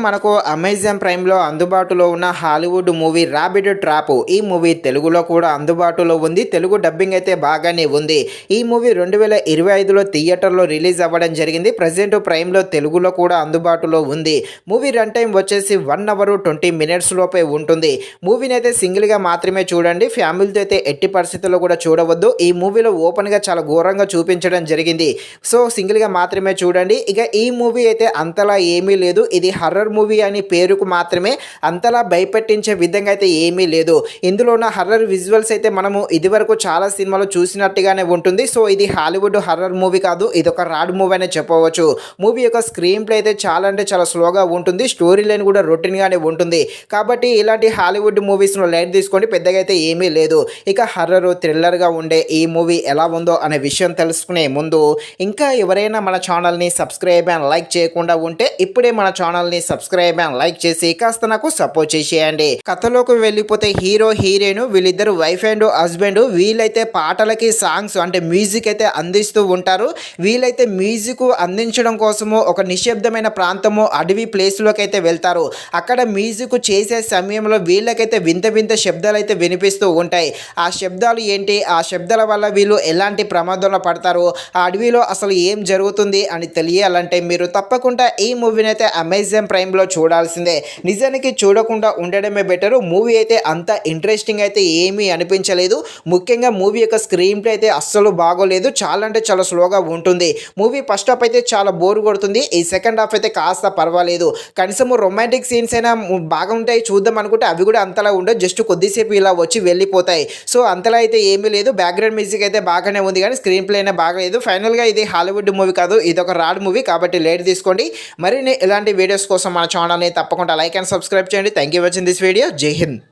మనకు అమెజాన్ ప్రైమ్లో అందుబాటులో ఉన్న హాలీవుడ్ మూవీ ర్యాబిట్ ట్రాప్. ఈ మూవీ తెలుగులో కూడా అందుబాటులో ఉంది. తెలుగు డబ్బింగ్ అయితే బాగానే ఉంది. ఈ మూవీ 2025లో థియేటర్లో రిలీజ్ అవ్వడం జరిగింది. ప్రజెంట్ ప్రైమ్లో తెలుగులో కూడా అందుబాటులో ఉంది. మూవీ రన్ టైం వచ్చేసి 1 అవర్ 20 మినిట్స్ లోపే ఉంటుంది. మూవీని అయితే సింగిల్గా మాత్రమే చూడండి. ఫ్యామిలీతో అయితే ఎట్టి పరిస్థితుల్లో కూడా చూడవద్దు. ఈ మూవీలో ఓపెన్గా చాలా ఘోరంగా చూపించడం జరిగింది. సో సింగిల్గా మాత్రమే చూడండి. ఇక ఈ మూవీ అయితే అంతలా ఏమీ లేదు. ఇది హర్రర్ మూవీ అని పేరుకు మాత్రమే, అంతలా భయపెట్టించే విధంగా అయితే ఏమీ లేదు. ఇందులో ఉన్న హర్రర్ విజువల్స్ అయితే మనము ఇదివరకు చాలా సినిమాలు చూసినట్టుగానే ఉంటుంది. సో ఇది హాలీవుడ్ హర్రర్ మూవీ కాదు, ఇది ఒక రాడ్ మూవీ అనే చెప్పవచ్చు. మూవీ యొక్క స్క్రీన్ ప్లే అయితే చాలా అంటే చాలా స్లోగా ఉంటుంది. స్టోరీ లైన్ కూడా రొటీన్గానే ఉంటుంది. కాబట్టి ఇలాంటి హాలీవుడ్ మూవీస్ను లైట్ తీసుకోండి, పెద్దగా అయితే ఏమీ లేదు. ఇక హర్రర్ థ్రిల్లర్గా ఉండే ఈ మూవీ ఎలా ఉందో అనే విషయం తెలుసుకునే ముందు ఇంకా ఎవరైనా మన ఛానల్ని సబ్స్క్రైబ్ అండ్ లైక్ చేయకుండా ఉంటే ఇప్పుడే మన ఛానల్ని సబ్స్క్రైబ్ అండ్ లైక్ చేసి కాస్త నాకు సపోర్ట్ చేసేయండి. కథలోకి వెళ్ళిపోతే హీరో హీరోయిన్ వీళ్ళిద్దరు వైఫ్ అండ్ హస్బెండ్. వీళ్ళైతే పాటలకి సాంగ్స్ అంటే మ్యూజిక్ అయితే అందిస్తూ ఉంటారు. వీళ్ళైతే మ్యూజిక్ అందించడం కోసము ఒక నిశ్శబ్దమైన ప్రాంతము అడవి ప్లేస్లోకి అయితే వెళ్తారు. అక్కడ మ్యూజిక్ చేసే సమయంలో వీళ్ళకైతే వింత వింత శబ్దాలు అయితే వినిపిస్తూ ఉంటాయి. ఆ శబ్దాలు ఏంటి, ఆ శబ్దాల వల్ల వీళ్ళు ఎలాంటి ప్రమాదంలో పడతారు, ఆ అడవిలో అసలు ఏం జరుగుతుంది అని తెలియాలంటే మీరు తప్పకుండా ఈ మూవీని అయితే అమెజాన్ ప్రైమ్లో చూడాల్సిందే. నిజానికి చూడకుండా ఉండడమే బెటరు. మూవీ అయితే అంత ఇంట్రెస్టింగ్ అయితే ఏమీ అనిపించలేదు. ముఖ్యంగా మూవీ యొక్క స్క్రీన్ ప్లే అయితే అస్సలు బాగోలేదు. చాలా అంటే చాలా స్లోగా ఉంటుంది. మూవీ ఫస్ట్ హాఫ్ అయితే చాలా బోర్ కొడుతుంది. ఈ సెకండ్ హాఫ్ అయితే కాస్త పర్వాలేదు. కనీసము రొమాంటిక్ సీన్స్ అయినా బాగుంటాయి చూద్దాం అనుకుంటే అవి కూడా అంతలా ఉండవు. జస్ట్ కొద్దిసేపు ఇలా వచ్చి వెళ్ళిపోతాయి. సో అంతలా అయితే ఏమీ లేదు. బ్యాక్గ్రౌండ్ మ్యూజిక్ అయితే బాగానే ఉంది కానీ స్క్రీన్ ప్లే అయినా బాగలేదు. ఫైనల్గా ఇది హాలీవుడ్ మూవీ కాదు, ఇది ఒక రాడ్ మూవీ. కాబట్టి లేట్ తీసుకోండి. మరిన్ని ఇలాంటి వీడియోస్ కోసం మన ఛానల్ని తప్పకుండా లైక్ అండ్ సబ్స్క్రైబ్ చేయండి. Thank you watching this video. జై హింద్.